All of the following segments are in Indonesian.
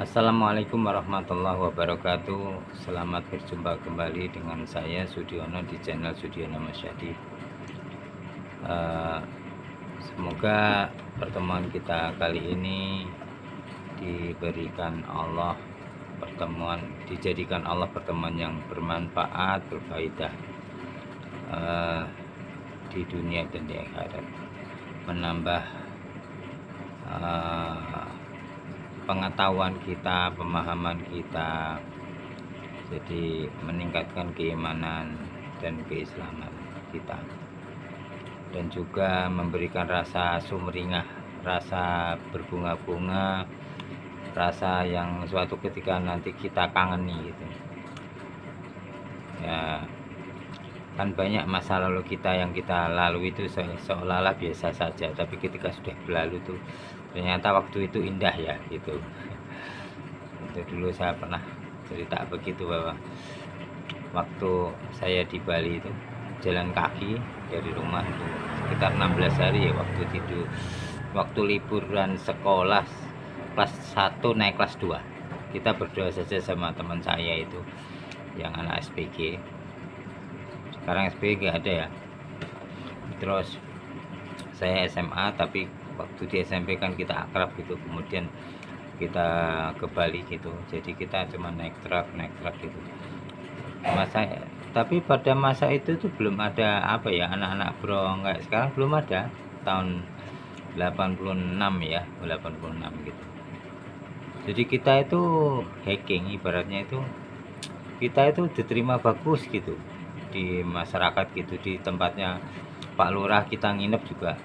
Assalamualaikum warahmatullahi wabarakatuh. Selamat berjumpa kembali dengan saya Sudiono di channel Sudiono Masyadi. Semoga pertemuan kita kali ini dijadikan Allah pertemuan yang bermanfaat, berfaedah di dunia dan di akhirat, menambah pengetahuan kita, pemahaman kita, jadi meningkatkan keimanan dan keislaman kita, dan juga memberikan rasa sumringah, rasa berbunga-bunga, rasa yang suatu ketika nanti kita kangeni gitu ya. Kan banyak masa lalu kita yang kita lalui itu seolah-olah biasa saja, tapi ketika sudah berlalu tuh ternyata waktu itu indah ya gitu. Itu dulu saya pernah cerita begitu, bahwa waktu saya di Bali itu jalan kaki dari rumah itu sekitar 16 hari ya, waktu liburan sekolah kelas 1 naik kelas 2. Kita berdua saja sama teman saya itu yang anak SPG. Sekarang SPG nggak ada ya. Terus saya SMA, tapi waktu di SMP kan kita akrab gitu, kemudian kita ke Bali gitu, jadi kita cuma naik truk gitu. Tapi pada masa itu tuh belum ada anak-anak brong kayak sekarang, belum ada. Tahun 86 ya, 86 gitu. Jadi kita itu hacking, ibaratnya itu kita itu diterima bagus gitu di masyarakat gitu, di tempatnya Pak Lurah kita nginep juga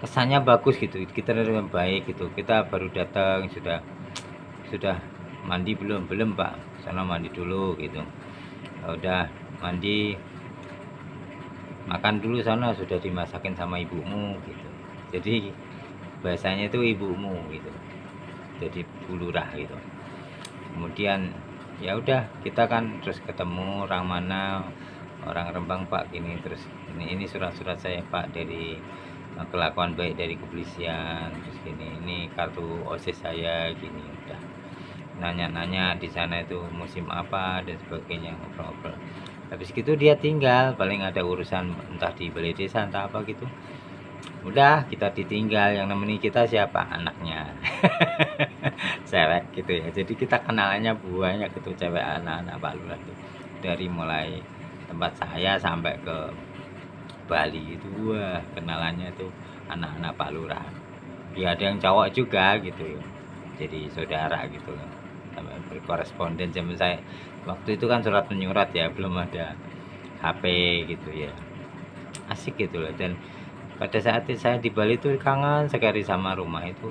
kesannya bagus gitu, kita yang baik gitu. Kita baru datang sudah mandi belum Pak, sana mandi dulu gitu. Udah mandi, makan dulu sana, sudah dimasakin sama ibumu gitu. Jadi bahasanya itu ibumu gitu, jadi Bu Lurah gitu. Kemudian ya udah, kita kan terus ketemu orang mana, orang Rembang Pak gini, terus ini surat-surat saya Pak dari kelakuan baik dari kepolisian, terus gini, ini kartu OSIS saya gini. Udah nanya-nanya di sana itu musim apa dan sebagainya, ngobrol-ngobrol. Habis gitu dia tinggal, paling ada urusan entah di balai desa entah apa gitu. Udah kita ditinggal, yang nemeni kita siapa? Anaknya. Cewek gitu ya. Jadi kita kenalannya banyak gitu, cewek anak-anak Pak Lurah itu. Dari mulai tempat saya sampai ke Bali itu, wah kenalannya itu anak-anak Pak Lurah. Ya ada yang cowok juga gitu, jadi saudara gitu, sampai berkoresponden. Zaman saya waktu itu kan surat menyurat ya, belum ada HP gitu ya, asik gitu loh. Dan pada saat itu saya di Bali itu kangen sekali sama rumah itu.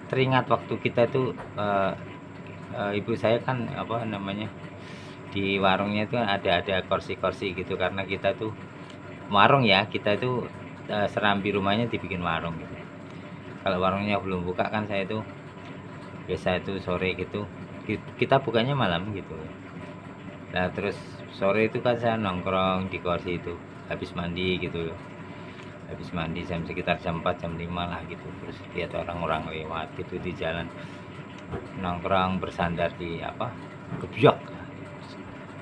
Teringat waktu kita tuh ibu saya kan di warungnya itu ada kursi-kursi gitu, karena kita tuh warung ya, kita itu serambi rumahnya dibikin warung gitu. Kalau warungnya belum buka kan, saya itu biasa itu sore gitu, kita bukanya malam gitu. Nah terus sore itu kan saya nongkrong di kursi itu, habis mandi gitu, habis mandi sekitar jam 4 jam 5 lah gitu. Terus lihat orang-orang lewat gitu di jalan, nongkrong bersandar di gebyok,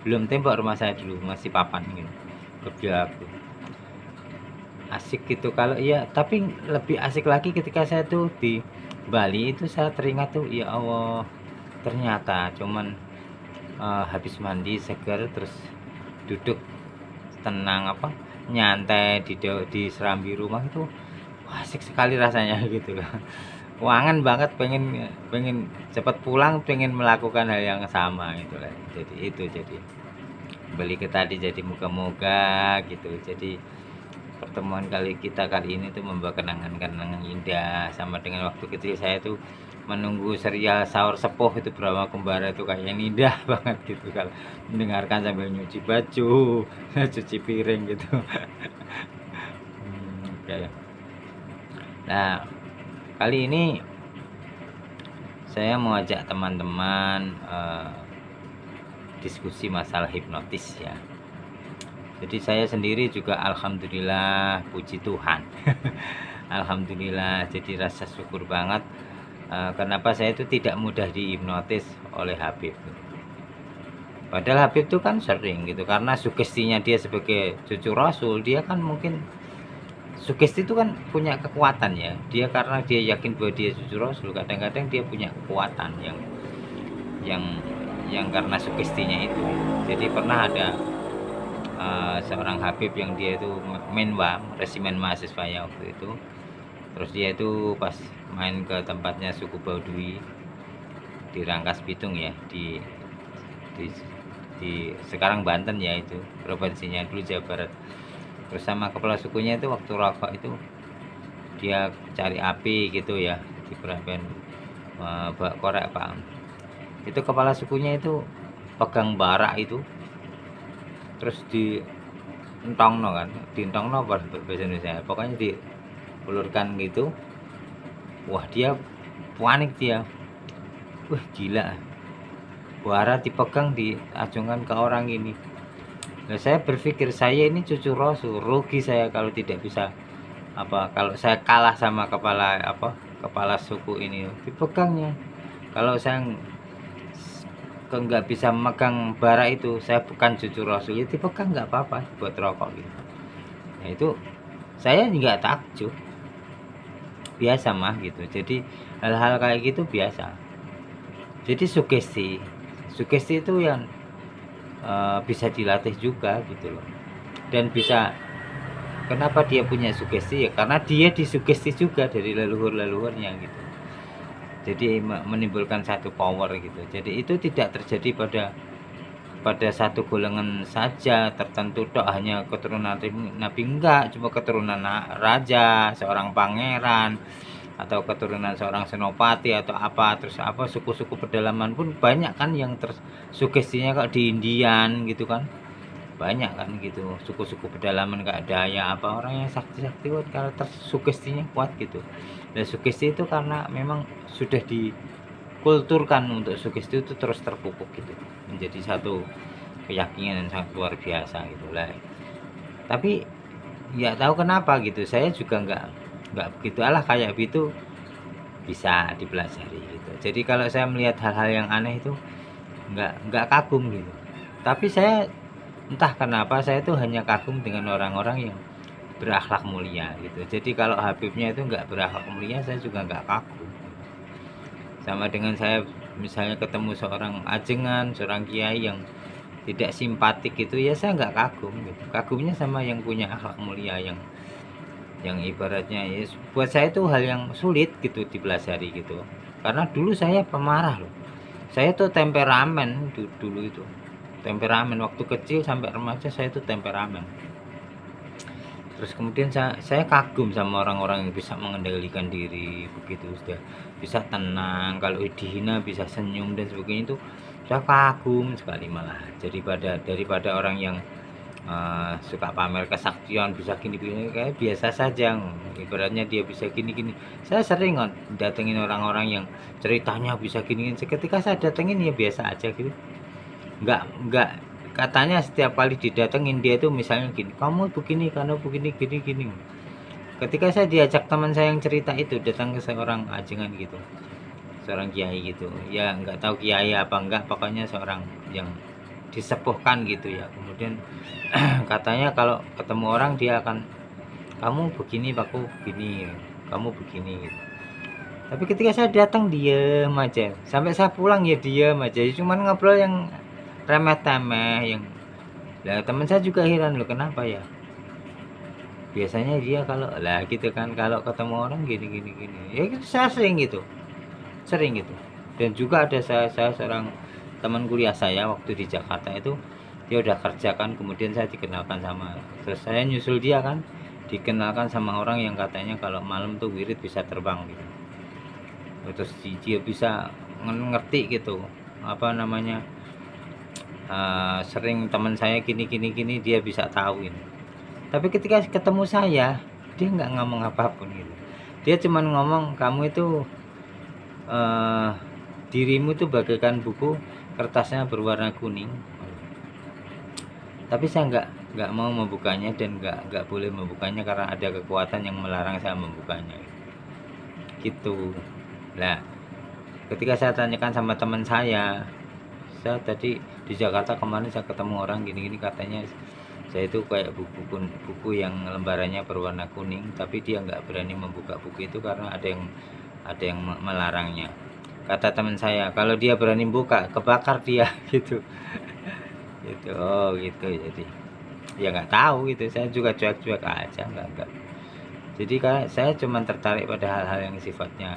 belum tembok rumah saya dulu, masih papan gitu, gebyok gitu. Asik gitu. Kalau iya, tapi lebih asik lagi ketika saya tuh di Bali itu, saya teringat tuh, ya Allah, ternyata cuman habis mandi segar, terus duduk tenang nyantai di serambi rumah itu, asik sekali rasanya gitu loh. Wangen banget, pengen cepat pulang, pengen melakukan hal yang sama gitu lah. Jadi beli ke tadi, jadi moga-moga gitu. Jadi pertemuan kita kali ini tuh membawa kenangan-kenangan indah, sama dengan waktu kecil saya tuh menunggu serial Sahur Sepuh itu, Brahma Kembara itu, kayak indah banget gitu kalau mendengarkan sambil nyuci baju, cuci piring gitu. Okay. Nah kali ini saya mau ajak teman-teman diskusi masalah hipnotis ya. Jadi saya sendiri juga alhamdulillah, puji Tuhan, Alhamdulillah, jadi rasa syukur banget. Kenapa saya itu tidak mudah dihipnotis oleh Habib. Padahal Habib itu kan sering gitu, karena sugestinya dia sebagai cucu Rasul, dia kan mungkin sugesti itu kan punya kekuatan ya. Dia karena dia yakin bahwa dia cucu Rasul, kadang-kadang dia punya kekuatan yang yang karena sugestinya itu. Jadi pernah ada seorang Habib yang dia itu menwa resimen mahasiswanya waktu itu. Terus dia itu pas main ke tempatnya suku Baduy di Rangkas Bitung ya, di, di sekarang Banten ya, itu provinsinya, dulu Jawa Barat. Terus sama kepala sukunya itu waktu rokok itu dia cari api gitu ya di perapian bak korek pak. Itu kepala sukunya itu pegang bara itu, terus di entongno kan, di entongno bahasa Indonesia, pokoknya diulurkan gitu. Wah dia panik dia, wah gila, bara dipegang diacungkan ke orang ini. Nah, saya berpikir saya ini cucu Rasul, rugi saya kalau tidak bisa kalau saya kalah sama kepala suku ini dipegangnya. Kalau saya nggak bisa megang bara itu, saya bukan cucu Rasul, ya dipegang nggak apa-apa buat rokok gitu. Nah itu saya nggak takjub, biasa mah gitu. Jadi hal-hal kayak gitu biasa. Jadi sugesti itu yang bisa dilatih juga gitu loh. Dan bisa, kenapa dia punya sugesti ya karena dia disugesti juga dari leluhur-leluhurnya gitu. Jadi menimbulkan satu power gitu. Jadi itu tidak terjadi pada satu golongan saja tertentu tok, hanya keturunan Nabi, enggak, cuma keturunan raja, seorang pangeran, atau keturunan seorang senopati atau apa, terus suku-suku pedalaman pun banyak kan yang tersugestinya kok di Indian gitu kan, banyak kan gitu suku-suku pedalaman kayak Daya apa, orang yang sakti-sakti kuat kalau tersugestinya kuat gitu. Dan sugesti itu karena memang sudah dikulturkan untuk sugesti itu terus terpupuk gitu, menjadi satu keyakinan yang sangat luar biasa gitu lah. Tapi ya tahu kenapa gitu, saya juga nggak begitu kayak gitu, bisa dipelajari gitu. Jadi kalau saya melihat hal-hal yang aneh itu nggak kagum gitu, tapi saya entah kenapa saya itu hanya kagum dengan orang-orang yang berakhlak mulia gitu. Jadi kalau Habibnya itu nggak berakhlak mulia, saya juga nggak kagum. Sama dengan saya misalnya ketemu seorang ajengan, seorang kiai yang tidak simpatik gitu ya, saya nggak kagum gitu. Kagumnya sama yang punya akhlak mulia, yang ibaratnya ya buat saya itu hal yang sulit gitu dipelajari gitu. Karena dulu saya pemarah loh, saya tuh temperamen dulu itu, temperamen waktu kecil sampai remaja saya tuh temperamen. Terus kemudian saya kagum sama orang-orang yang bisa mengendalikan diri begitu, sudah bisa tenang, kalau dihina bisa senyum dan sebagainya, itu saya kagum sekali malah. Jadi daripada orang yang suka pamer kesaktian, bisa gini-gini, kayak biasa saja, ibaratnya dia bisa gini-gini. Saya sering datengin orang-orang yang ceritanya bisa gini-gini, ketika saya datengin ya biasa aja gitu, nggak katanya setiap kali didatengin dia itu misalnya gini, kamu begini karena begini gini. Ketika saya diajak teman saya yang cerita itu datang ke seorang ajengan gitu, seorang kiai gitu ya, nggak tahu kiai apa enggak, pokoknya seorang yang disepuhkan gitu ya. Kemudian katanya kalau ketemu orang dia akan, kamu begini, aku begini, kamu begini gitu. Tapi ketika saya datang diem aja, sampai saya pulang ya diem aja, cuman ngobrol yang remeh-temeh yang. Lah teman saya juga heran loh, kenapa ya, biasanya dia kalau lah gitu kan, kalau ketemu orang gini ya gitu. Saya sering gitu. Dan juga ada saya seorang teman kuliah saya waktu di Jakarta itu, dia udah kerja kan, kemudian saya dikenalkan sama, terus saya nyusul dia kan, dikenalkan sama orang yang katanya kalau malam tuh wirid bisa terbang gitu. Terus dia bisa ngerti gitu apa namanya, sering teman saya gini dia bisa tahu ini. Tapi ketika ketemu saya, dia nggak ngomong apapun gitu, dia cuma ngomong, kamu itu dirimu itu bagaikan buku kertasnya berwarna kuning. Tapi saya nggak mau membukanya dan nggak boleh membukanya karena ada kekuatan yang melarang saya membukanya gitu. Nah, ketika saya tanyakan sama teman saya tadi di Jakarta kemarin saya ketemu orang gini-gini, katanya saya itu kayak buku yang lembarannya berwarna kuning, tapi dia nggak berani membuka buku itu karena ada yang melarangnya. Kata teman saya, kalau dia berani buka, kebakar dia gitu. Gitu. Oh gitu. Jadi ya nggak tahu gitu, saya juga cuek-cuek aja, nggak. Jadi saya cuma tertarik pada hal-hal yang sifatnya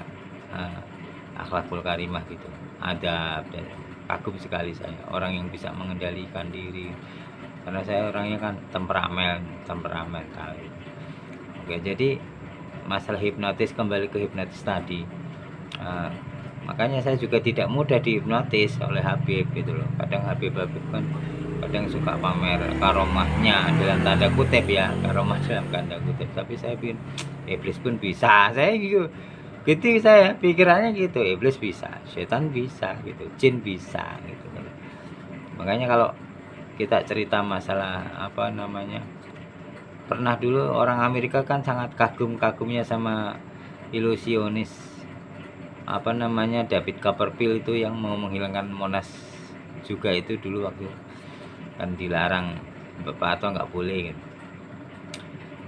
akhlakul karimah gitu, adab, dan kagum sekali saya orang yang bisa mengendalikan diri, karena saya orangnya kan temperamental. Oke, jadi masalah hipnotis, kembali ke hipnotis tadi, makanya saya juga tidak mudah dihipnotis oleh Habib gitu loh. Kadang Habib kan kadang suka pamer karomahnya dalam tanda kutip ya, karomah dalam tanda kutip, tapi saya bikin iblis pun bisa, saya gitu. Saya pikirannya gitu, iblis bisa, setan bisa gitu, jin bisa gitu. Makanya kalau kita cerita masalah pernah dulu orang Amerika kan sangat kagumnya sama ilusionis David Copperfield itu yang mau menghilangkan Monas juga, itu dulu waktu kan dilarang Bapak atau nggak boleh gitu.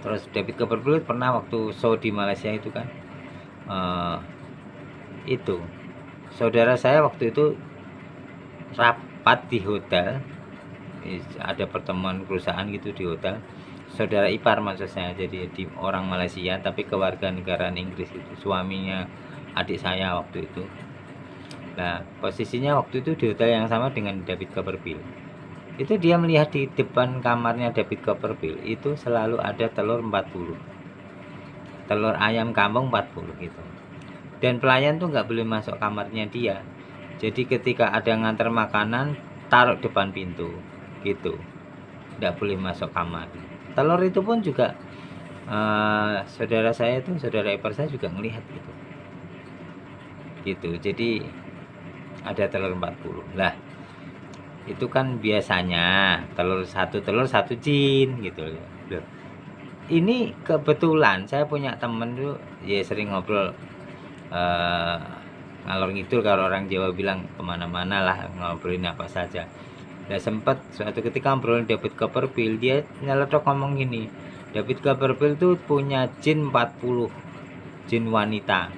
Terus David Copperfield pernah waktu show di Malaysia itu kan, itu saudara saya waktu itu rapat di hotel, ada pertemuan perusahaan gitu di hotel, saudara ipar maksud saya, jadi di orang Malaysia tapi kewarganegaraan Inggris itu, suaminya adik saya waktu itu. Nah, posisinya waktu itu di hotel yang sama dengan David Copperfield. Itu dia melihat di depan kamarnya David Copperfield itu selalu ada telur 40, telur ayam kampung 40 gitu. Dan pelayan tuh nggak boleh masuk kamarnya dia. Jadi ketika ada nganter makanan, taruh depan pintu gitu, nggak boleh masuk kamar. Telur itu pun juga saudara saya itu, saudara ipar saya juga ngelihat gitu. Jadi ada telur 40 lah. Itu kan biasanya telur satu jin gitu loh. Ini kebetulan saya punya temen tuh ya sering ngobrol ngalor ngidul, kalau orang Jawa bilang kemana-mana lah, ngobrolin apa saja. Nah, sempat suatu ketika ngobrolin David Copperfield, dia nyeletuk ngomong gini, David Copperfield tuh punya jin 40, jin wanita.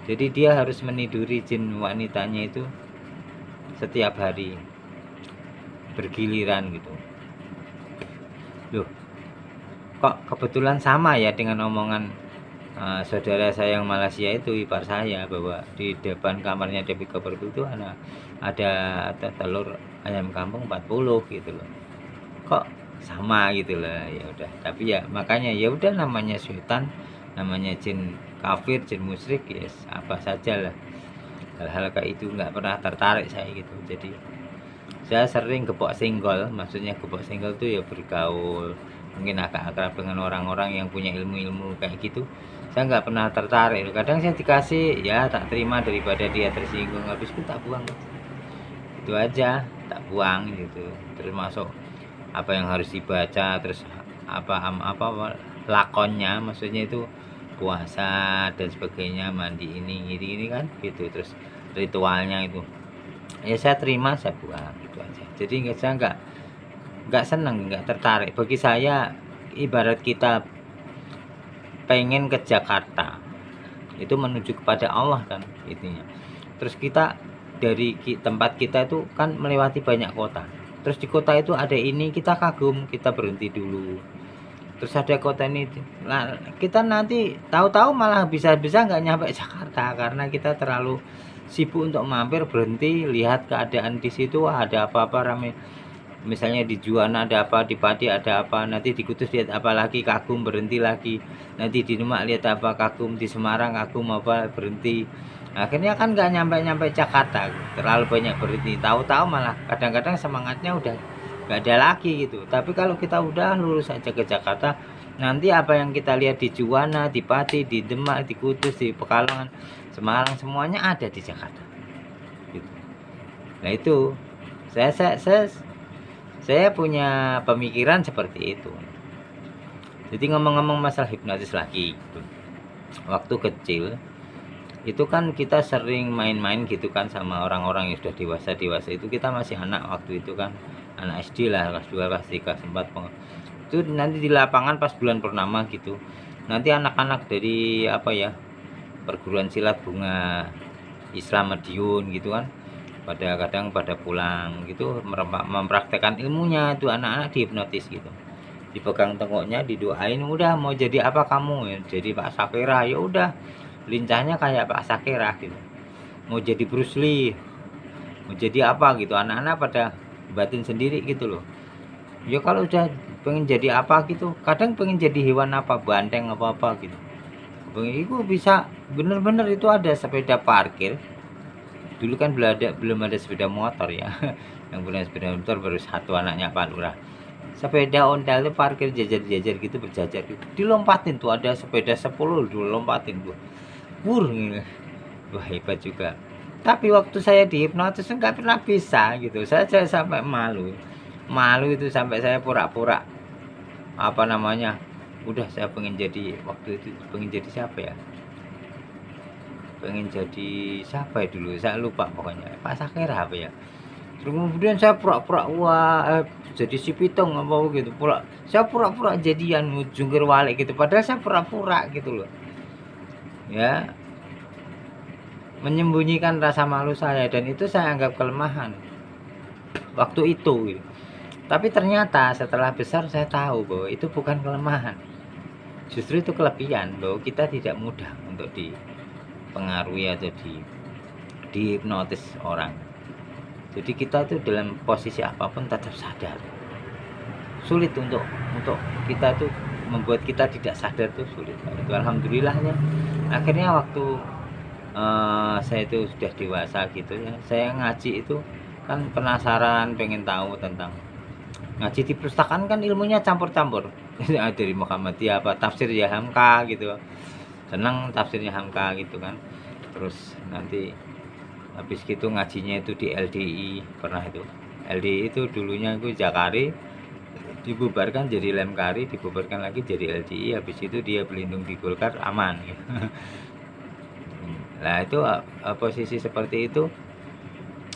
Jadi dia harus meniduri jin wanitanya itu setiap hari bergiliran gitu. Loh, kok kebetulan sama ya dengan omongan saudara saya yang Malaysia itu, ipar saya, bahwa di depan kamarnya David Copperfield itu ada telur ayam kampung 40 gitu loh. Kok sama gitu loh. Ya udah, tapi ya makanya ya udah, namanya setan, namanya jin kafir, jin musyrik, yes, apa saja lah. Hal-hal kayak itu nggak pernah tertarik saya gitu. Jadi saya sering gepok singgol, maksudnya gepok singgol tuh ya bergaul, mungkin agak akrab dengan orang-orang yang punya ilmu-ilmu kayak gitu. Saya nggak pernah tertarik. Kadang saya dikasih ya tak terima, daripada dia tersinggung, habis itu tak buang, itu aja, tak buang gitu. Terus masuk apa yang harus dibaca, terus apa lakonnya, maksudnya itu puasa dan sebagainya, mandi ini kan gitu, terus ritualnya itu ya saya terima, saya buang gitu aja. Jadi saya nggak seneng, nggak tertarik. Bagi saya ibarat kita pengen ke Jakarta itu menuju kepada Allah kan intinya. Terus kita dari tempat kita itu kan melewati banyak kota, terus di kota itu ada ini, kita kagum, kita berhenti dulu, terus ada kota ini. Nah, kita nanti tahu-tahu malah bisa-bisa nggak nyampe Jakarta karena kita terlalu sibuk untuk mampir, berhenti, lihat keadaan di situ, ada apa-apa rame. Misalnya di Juwana ada apa, di Pati ada apa, nanti di Kudus lihat apa lagi, kagum, berhenti lagi. Nanti di Demak lihat apa, kagum, di Semarang kagum apa, berhenti. Akhirnya kan nggak nyampe Jakarta, terlalu banyak berhenti. Tahu-tahu malah kadang-kadang semangatnya udah nggak ada lagi gitu. Tapi kalau kita udah lurus aja ke Jakarta, nanti apa yang kita lihat di Juwana, di Pati, di Demak, di Kudus, di Pekalongan, Semarang, semuanya ada di Jakarta gitu. Nah itu saya Saya punya pemikiran seperti itu. Jadi ngomong-ngomong masalah hipnotis lagi gitu. Waktu kecil itu kan kita sering main-main gitu kan sama orang-orang yang sudah dewasa itu, kita masih anak waktu itu kan, anak SD lah, kelas 2 kelas 3 kelas 4. Itu nanti di lapangan pas bulan purnama gitu, nanti anak-anak dari apa ya, perguruan silat Bunga Islam Madiun gitu kan, pada kadang pada pulang gitu mempraktekkan ilmunya, itu anak-anak dihipnotis gitu, dipegang tengoknya, didoain, udah mau jadi apa kamu ya, jadi Pak Sakira, ya udah lincahnya kayak Pak Sakira gitu, mau jadi Bruce Lee, mau jadi apa gitu, anak-anak pada batin sendiri gitu loh. Ya kalau udah pengen jadi apa gitu, kadang pengen jadi hewan apa, banteng apa gitu, itu bisa bener-bener. Itu ada sepeda parkir dulu kan, belum ada sepeda motor ya. Yang punya sepeda motor baru satu, anaknya Pak Lurah. Sepeda ontel itu parkir jajar-jajar gitu, berjajar gitu, dilompatin tuh, ada sepeda 10 dulu lompatin tuh, gitu. Wah hebat juga. Tapi waktu saya dihipnotis nggak pernah bisa gitu, saya sampai malu itu, sampai saya pura-pura apa namanya, udah saya pengen jadi, waktu itu pengen jadi siapa ya, pengen jadi siapa ya dulu, saya lupa pokoknya, Pak Sakira apa ya. Terus kemudian saya pura-pura, wah jadi si Pitung apa gitu, saya pura-pura jadian jungkir balik gitu, padahal saya pura-pura gitu loh ya, menyembunyikan rasa malu saya, dan itu saya anggap kelemahan waktu itu gitu. Tapi ternyata setelah besar saya tahu bahwa itu bukan kelemahan, justru itu kelebihan, bahwa kita tidak mudah untuk dipengaruhi atau dihipnotis orang. Jadi kita itu dalam posisi apapun tetap sadar. Sulit untuk kita tuh, membuat kita tidak sadar tuh sulit. Itu alhamdulillahnya akhirnya waktu saya itu sudah dewasa gitu ya, saya ngaji itu kan penasaran, pengen tahu tentang ngaji di perpustakaan kan, ilmunya campur-campur. Dari Muhammadiyah apa tafsir ya Hamka gitu, senang tafsirnya Hamka gitu kan. Terus nanti habis gitu ngajinya itu di LDI, pernah itu LDI itu dulunya itu Jakari, dibubarkan jadi Lemkari, dibubarkan lagi jadi LDI, habis itu dia berlindung di Golkar, aman gitu. Nah itu posisi seperti itu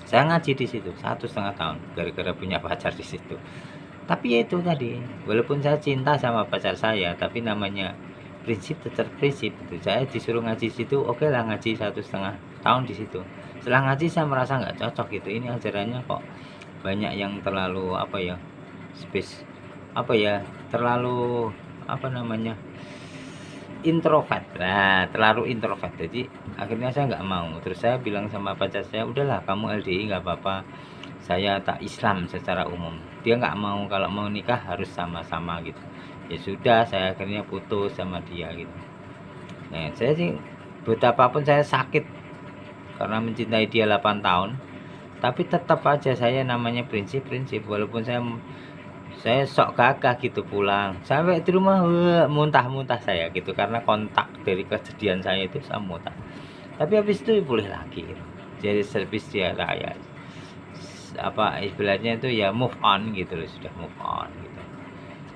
saya ngaji di situ 1,5 tahun gara-gara punya pacar di situ. Tapi ya itu tadi, walaupun saya cinta sama pacar saya, tapi namanya prinsip tetap prinsip itu. Saya disuruh ngaji situ, oke lah ngaji 1,5 tahun di situ. Setelah ngaji saya merasa nggak cocok gitu, ini ajarannya kok banyak yang terlalu apa ya, space apa ya, terlalu apa namanya, introvert. Nah terlalu introvert, jadi akhirnya saya nggak mau. Terus saya bilang sama pacar saya, udahlah kamu LDI nggak apa-apa, saya tak Islam secara umum. Dia nggak mau, kalau mau nikah harus sama-sama gitu. Ya sudah, saya akhirnya putus sama dia gitu. Nah saya sih betapapun saya sakit karena mencintai dia 8 tahun, tapi tetap aja saya namanya prinsip-prinsip. Walaupun saya sok gagah gitu pulang, sampai di rumah muntah-muntah saya gitu, karena kontak dari kesedihan saya itu saya muntah. Tapi habis itu boleh lagi gitu. Jadi servis dia kayak apa istilahnya itu ya, move on gitu loh, sudah move on gitu.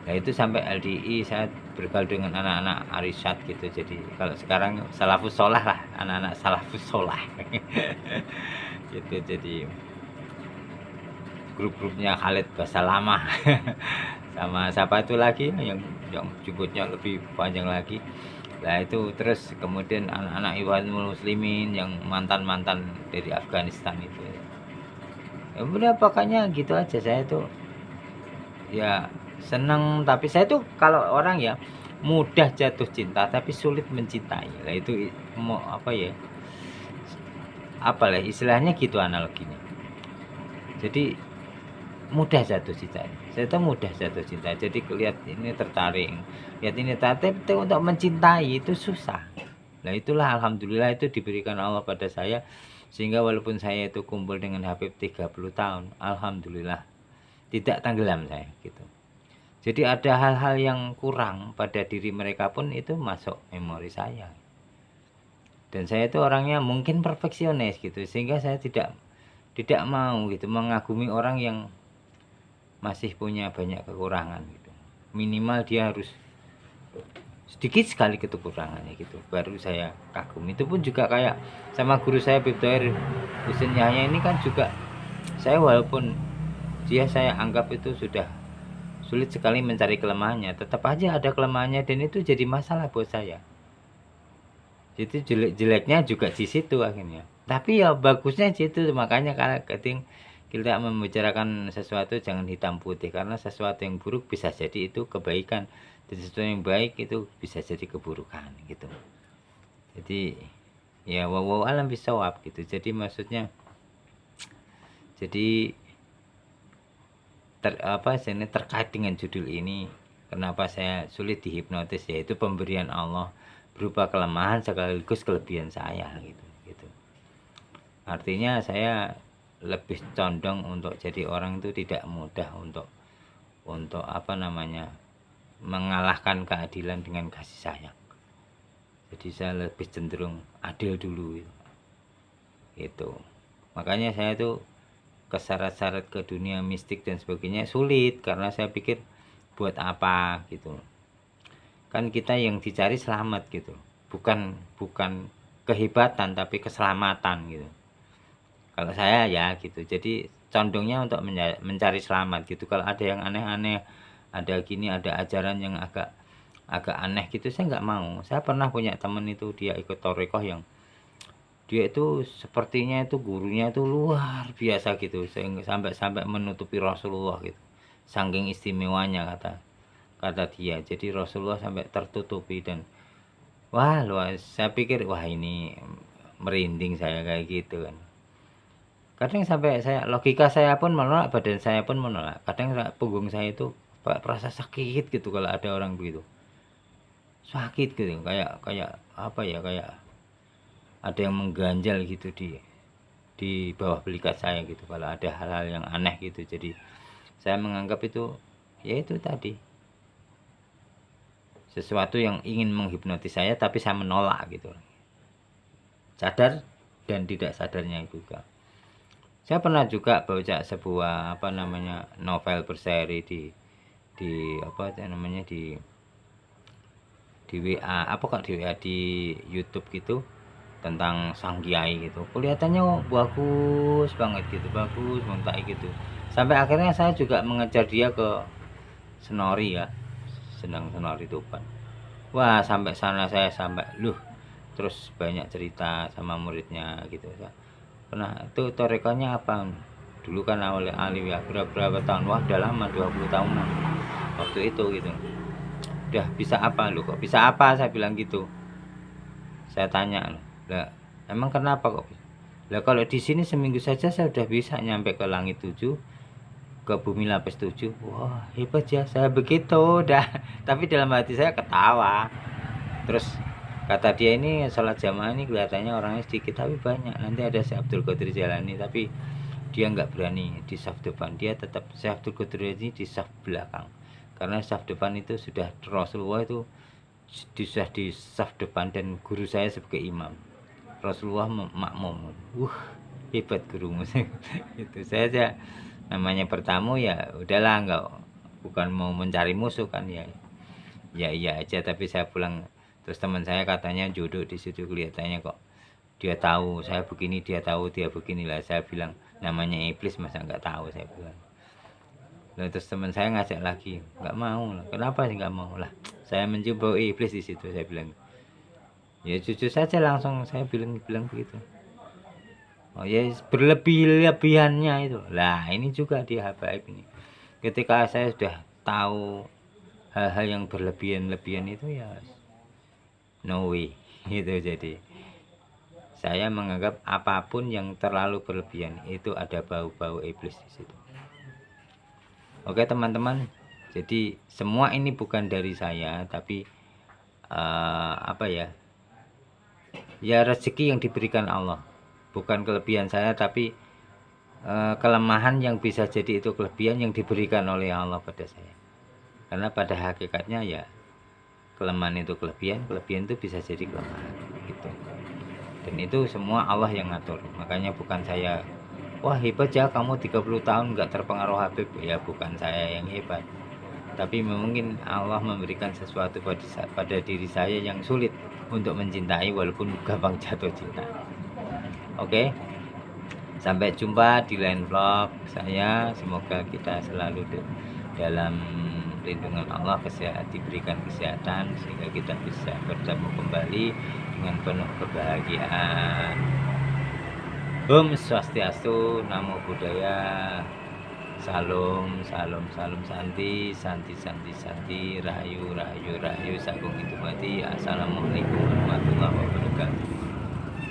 Nah itu sampai LDI saya bergaul dengan anak-anak Arisat gitu, jadi kalau sekarang salafus sholah lah, anak-anak salafus sholah. Gitu, jadi grup-grupnya Khalid Basalamah. Sama siapa itu lagi yang jemputnya lebih panjang lagi. Nah itu terus kemudian anak-anak Ikhwanul Muslimin yang mantan-mantan dari Afghanistan itu. Ya udah pokoknya gitu aja, saya tuh ya seneng. Tapi saya tuh kalau orang ya mudah jatuh cinta tapi sulit mencintai. Nah itu mau apa ya, apalah istilahnya gitu analoginya. Jadi mudah jatuh cinta, saya tuh mudah jatuh cinta, jadi lihat ini tertarik, lihat ini tertarik, tapi untuk mencintai itu susah. Nah itulah alhamdulillah itu diberikan Allah pada saya, sehingga walaupun saya itu kumpul dengan Habib 30 tahun, alhamdulillah tidak tenggelam saya gitu. Jadi ada hal-hal yang kurang pada diri mereka pun itu masuk memori saya. Dan saya itu orangnya mungkin perfeksionis gitu, sehingga saya tidak mau gitu mengagumi orang yang masih punya banyak kekurangan gitu. Minimal dia harus sedikit sekali kekurangannya gitu, baru saya kagum. Itu pun juga kayak sama guru saya Bibtoir Husin Yahya ini kan juga, saya walaupun dia saya anggap itu sudah sulit sekali mencari kelemahannya, tetap aja ada kelemahannya dan itu jadi masalah buat saya. Itu jelek-jeleknya juga di situ akhirnya. Tapi ya bagusnya di situ, makanya kalau kita membicarakan sesuatu jangan hitam putih, karena sesuatu yang buruk bisa jadi itu kebaikan dan sesuatu yang baik itu bisa jadi keburukan gitu. Jadi ya wallahu alam bisawab gitu. Jadi maksudnya jadi terkait dengan judul ini, kenapa saya sulit dihipnotis, yaitu pemberian Allah berupa kelemahan sekaligus kelebihan saya gitu. Artinya saya lebih condong untuk jadi orang itu tidak mudah untuk mengalahkan keadilan dengan kasih sayang. Jadi saya lebih cenderung adil dulu gitu. Makanya saya tuh kesyarat-syarat ke dunia mistik dan sebagainya sulit, karena saya pikir buat apa gitu. Kan kita yang dicari selamat gitu, bukan kehebatan tapi keselamatan gitu. Kalau saya ya gitu, jadi condongnya untuk mencari selamat gitu. Kalau ada yang aneh-aneh, ada gini, ada ajaran yang agak aneh gitu, saya nggak mau. Saya pernah punya temen itu, dia ikut thariqah yang dia itu sepertinya itu gurunya itu luar biasa gitu, sampai menutupi Rasulullah gitu, saking istimewanya kata dia. Jadi Rasulullah sampai tertutupi dan wah luar, saya pikir wah ini merinding saya kayak gitu kan. Kadang sampai logika saya pun menolak, badan saya pun menolak. Kadang punggung saya itu perasa sakit gitu kalau ada orang begitu. Sakit gitu, kayak apa ya, kayak ada yang mengganjal gitu di bawah belikat saya gitu kalau ada hal-hal yang aneh gitu. Jadi saya menganggap itu ya itu tadi sesuatu yang ingin menghipnotis saya, tapi saya menolak gitu, sadar dan tidak sadarnya juga. Saya pernah juga baca sebuah novel berseri di di YouTube gitu, tentang sang kiai gitu. Kelihatannya bagus banget gitu, bagus montai gitu. Sampai akhirnya saya juga mengejar dia ke Senori ya, Senang Senori Tuban. Wah, sampai sana saya terus banyak cerita sama muridnya gitu. Pernah itu torekonya apa? Dulu kan awalnya alif ya, berapa tahun? Wah, udah lama, 20 tahunan. Waktu itu gitu. Udah bisa apa lu? Kok bisa apa? Saya bilang gitu. Saya tanya, lah emang kenapa kok? Lah kalau di sini seminggu saja saya udah bisa nyampe ke langit 7, ke bumi lapis 7. Wah, hebat ya, saya begitu dah. Tapi dalam hati saya ketawa. Terus kata dia, ini sholat jamaah ini kelihatannya orangnya sedikit tapi banyak. Nanti ada Syekh Abdul Qadir Jailani, tapi dia nggak berani di saf depan. Dia tetap Syekh Abdul Qadir ini di saf belakang. Karena saf depan itu sudah Rasulullah itu sudah di saf depan dan guru saya sebagai imam. Rasulullah makmum. Hebat gurumu. Itu saya namanya bertamu ya udahlah, bukan mau mencari musuh kan ya iya aja. Tapi saya pulang, terus teman saya katanya duduk di situ, kelihatannya kok dia tahu saya begini, dia tahu dia beginilah. Saya bilang namanya iblis masa nggak tahu, saya bilang. Lalu terus teman saya ngajak lagi, nggak mau lah. Kenapa sih nggak mau lah? Saya mencium bau iblis di situ, saya bilang. Ya jujur saja langsung saya bilang begitu. Oh ya, berlebihannya itu. Lah ini juga di habaib ini. Ketika saya sudah tahu hal-hal yang berlebihan itu ya no way gitu. Jadi saya menganggap apapun yang terlalu berlebihan itu ada bau-bau iblis di situ. Oke teman-teman, jadi semua ini bukan dari saya, tapi ya rezeki yang diberikan Allah. Bukan kelebihan saya, tapi kelemahan yang bisa jadi itu kelebihan yang diberikan oleh Allah pada saya. Karena pada hakikatnya ya kelemahan itu kelebihan itu bisa jadi kelemahan gitu. Dan itu semua Allah yang ngatur. Makanya bukan saya wah hebat ya kamu 30 tahun nggak terpengaruh HP. Ya bukan saya yang hebat, tapi mungkin Allah memberikan sesuatu pada diri saya yang sulit untuk mencintai walaupun gampang jatuh cinta. Oke, sampai jumpa di lain vlog saya. Semoga kita selalu dalam lindungan Allah, diberikan kesehatan sehingga kita bisa bertemu kembali dengan penuh kebahagiaan. Om Swastiastu, Namo Buddhaya, Salam, salam, salam santi, santi, santi, santi, rahayu, rahayu, rahayu, sagung itu mati. Assalamualaikum warahmatullahi wabarakatuh.